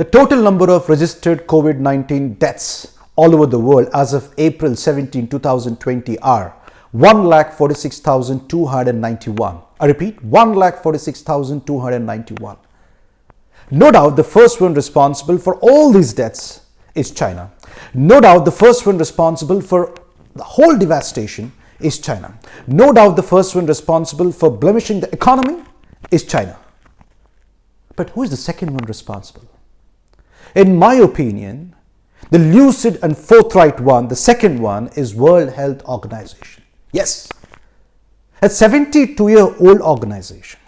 The total number of registered COVID-19 deaths all over the world as of April 17, 2020 are 1,46,291. I repeat, 1,46,291. No doubt the first one responsible for all these deaths is China. No doubt the first one responsible for the whole devastation is China. No doubt the first one responsible for blemishing the economy is China. But who is the second one responsible? In my opinion, the lucid and forthright one, the second one, is World Health Organization. Yes, a 72-year-old organization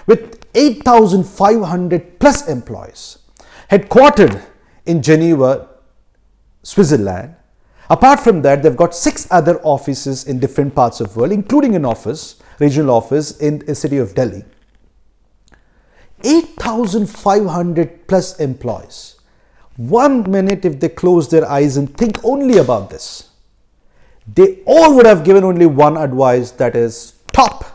with 8,500 plus employees, headquartered in Geneva, Switzerland. Apart from that, they've got 6 other offices in different parts of the world, including an office, regional office in the city of Delhi. 8,500 plus employees. 1 minute if they close their eyes and think only about this, they all would have given only one advice, that is, stop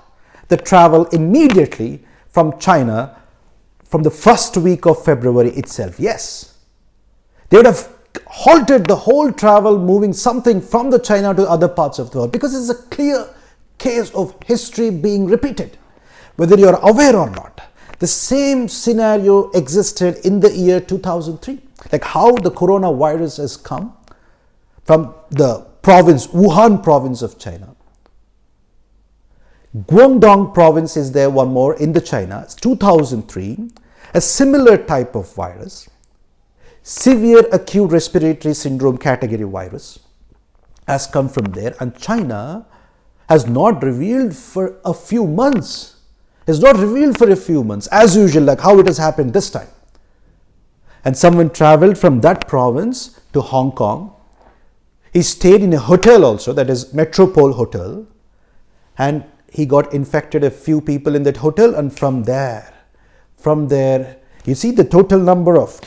the travel immediately from China from the first week of February itself. Yes, they would have halted the whole travel, moving something from the China to other parts of the world, because it's a clear case of history being repeated, whether you are aware or not. The same scenario existed in the year 2003, like how the coronavirus has come from the province, Wuhan province of China. Guangdong province is there, one more in the China. It's 2003, a similar type of virus, severe acute respiratory syndrome category virus has come from there, and China has not revealed for a few months. As usual, like how it has happened this time. And someone traveled from that province to Hong Kong. He stayed in a hotel also, that is Metropole Hotel, and he got infected a few people in that hotel, and from there, you see the total number of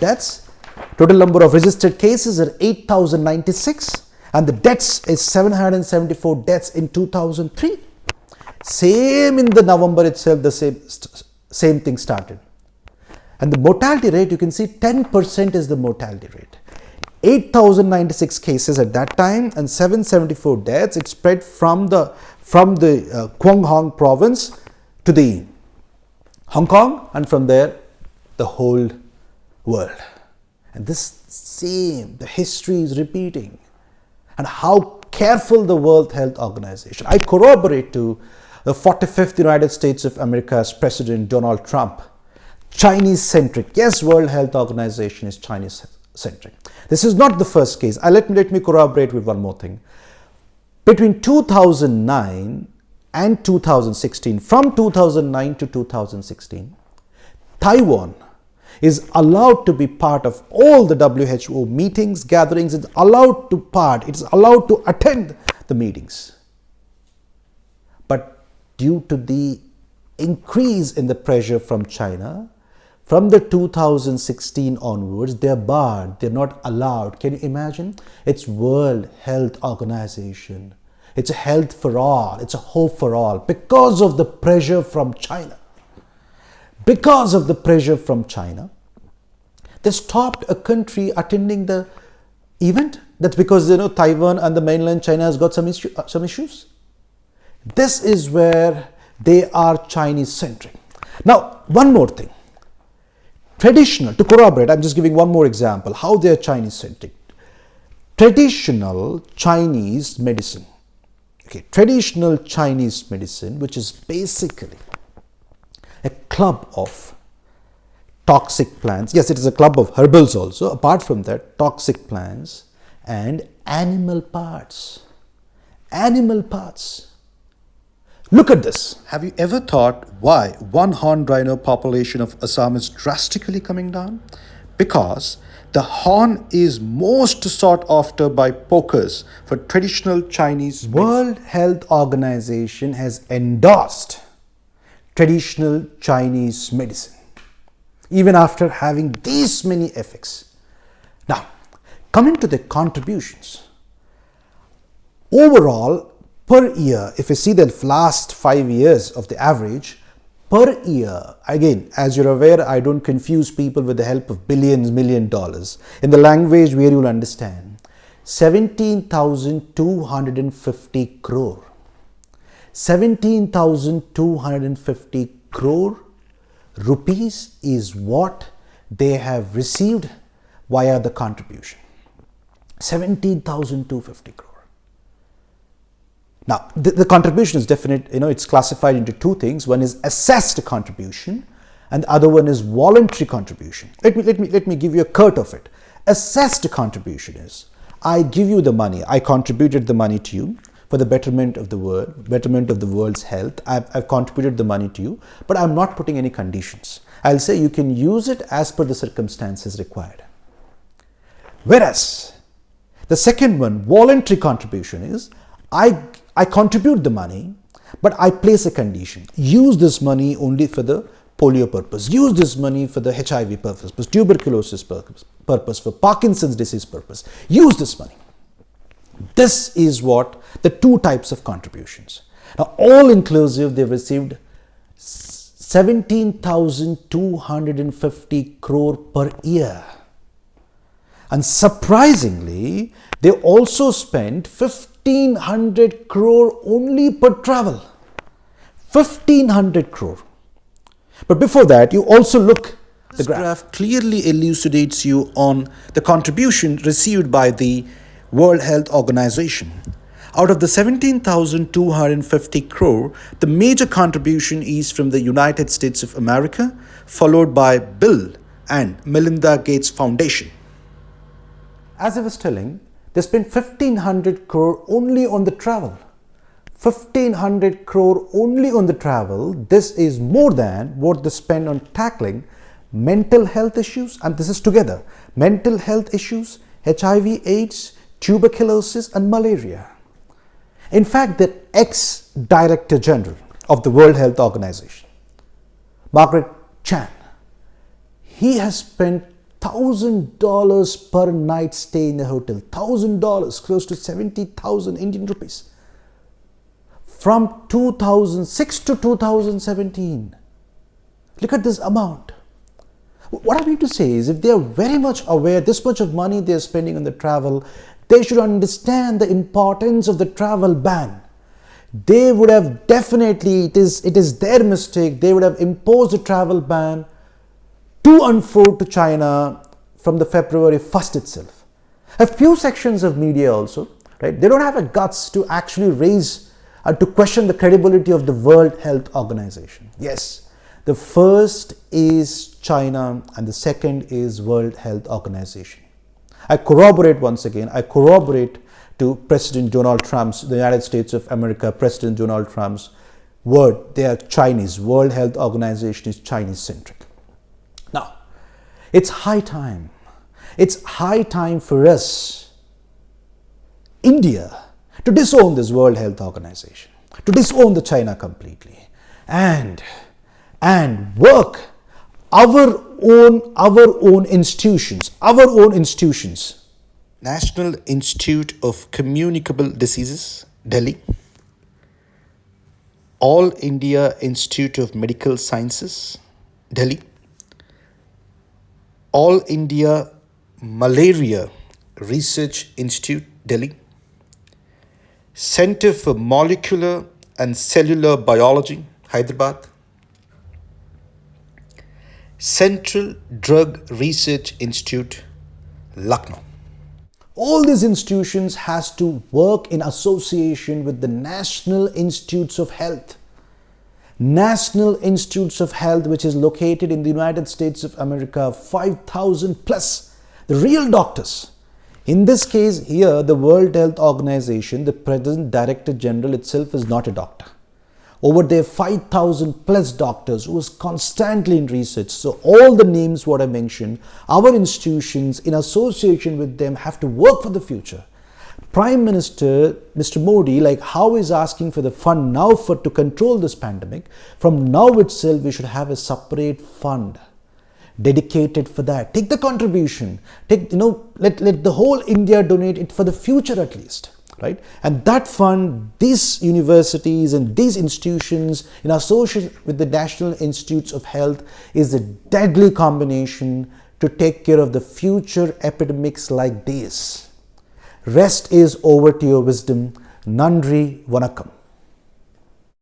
deaths, total number of registered cases are 8,096, and the deaths is 774 deaths in 2003. Same in the November itself, the same thing started. And the mortality rate, you can see 10% is the mortality rate. 8,096 cases at that time and 774 deaths. It spread from the Guangdong province to the Hong Kong, and from there the whole world. And the history is repeating. And how careful the World Health Organization. I corroborate to the 45th United States of America's President Donald Trump, Chinese-centric. Yes, World Health Organization is Chinese-centric. This is not the first case. Let me corroborate with one more thing. Between 2009 and 2016, from 2009 to 2016, Taiwan is allowed to be part of all the WHO meetings, gatherings. It's allowed to attend the meetings. But due to the increase in the pressure from China, from the 2016 onwards, they're barred, they're not allowed. Can you imagine? It's World Health Organization. It's a health for all, it's a hope for all, because of the pressure from China. Because of the pressure from China, they stopped a country attending the event. That's because Taiwan and the mainland China has got some issues. This is where they are Chinese-centric. Now, one more thing. Traditional, to corroborate, I'm just giving one more example, how they are Chinese-centric. Traditional Chinese medicine. Traditional Chinese medicine, which is basically a club of toxic plants. Yes, it is a club of herbals also. Apart from that, toxic plants and animal parts. Animal parts. Look at this. Have you ever thought why one-horned rhino population of Assam is drastically coming down? Because the horn is most sought after by pokers for traditional Chinese medicine. World Health Organization has endorsed traditional Chinese medicine, even after having these many effects. Now, coming to the contributions. Overall, per year, if you see the last 5 years of the average, per year. Again, as you're aware, I don't confuse people with the help of billions, $1 million. In the language where you'll understand, 17,250 crore. 17,250 crore rupees is what they have received via the contribution. 17,250 crore. Now, the contribution is definite, it's classified into two things. One is assessed contribution and the other one is voluntary contribution. Let me give you a cut of it. Assessed contribution is, I give you the money, I contributed the money to you for the betterment of the world, betterment of the world's health. I've contributed the money to you, but I'm not putting any conditions. I'll say you can use it as per the circumstances required. Whereas the second one, voluntary contribution, is I contribute the money, but I place a condition. Use this money only for the polio purpose. Use this money for the HIV purpose, for tuberculosis purpose, for Parkinson's disease purpose. Use this money. This is what the two types of contributions. Now, all inclusive, they've received 17,250 crore per year. And surprisingly, they also spent 1,500 crore only per travel. 1,500 crore. But before that, you also look. The graph clearly elucidates you on the contribution received by the World Health Organization. Out of the 17,250 crore, the major contribution is from the United States of America, followed by Bill and Melinda Gates Foundation. As I was telling, they spent 1,500 crore only on the travel. 1,500 crore only on the travel. This is more than what they spend on tackling mental health issues, and this is together. Mental health issues, HIV, AIDS, tuberculosis and malaria. In fact, the ex-Director General of the World Health Organization, Margaret Chan, he has spent $1,000 per night stay in the hotel. $1,000, close to 70,000 Indian rupees. From 2006 to 2017. Look at this amount. What I mean to say is, if they are very much aware this much of money they are spending on the travel, they should understand the importance of the travel ban. They would have definitely, it is their mistake, they would have imposed a travel ban to unfold to China from the February 1st itself. A few sections of media also, right, they don't have the guts to actually raise and to question the credibility of the World Health Organization. Yes, the first is China and the second is World Health Organization. I corroborate once again, to President Donald Trump's, the United States of America, President Donald Trump's word. They are Chinese. World Health Organization is Chinese centric. Now, it's high time. It's high time for us, India, to disown this World Health Organization, to disown the China completely, and work our own institutions. National Institute of Communicable Diseases, Delhi. All India Institute of Medical Sciences, Delhi. All India Malaria Research Institute, Delhi. Center for Molecular and Cellular Biology, Hyderabad. Central Drug Research Institute, Lucknow. All these institutions has to work in association with the National Institutes of Health. National Institutes of Health, which is located in the United States of America, 5,000 plus, the real doctors. In this case here, the World Health Organization, the present Director General itself is not a doctor. Over there, 5,000 plus doctors who was constantly in research. So all the names what I mentioned, our institutions in association with them have to work for the future. Prime Minister, Mr. Modi, like how he's asking for the fund now to control this pandemic, from now itself we should have a separate fund dedicated for that. Take the contribution, let the whole India donate it for the future at least. right? And that fund, these universities and these institutions in association with the National Institutes of Health is a deadly combination to take care of the future epidemics like this. Rest is over to your wisdom. Nandri Vanakkam.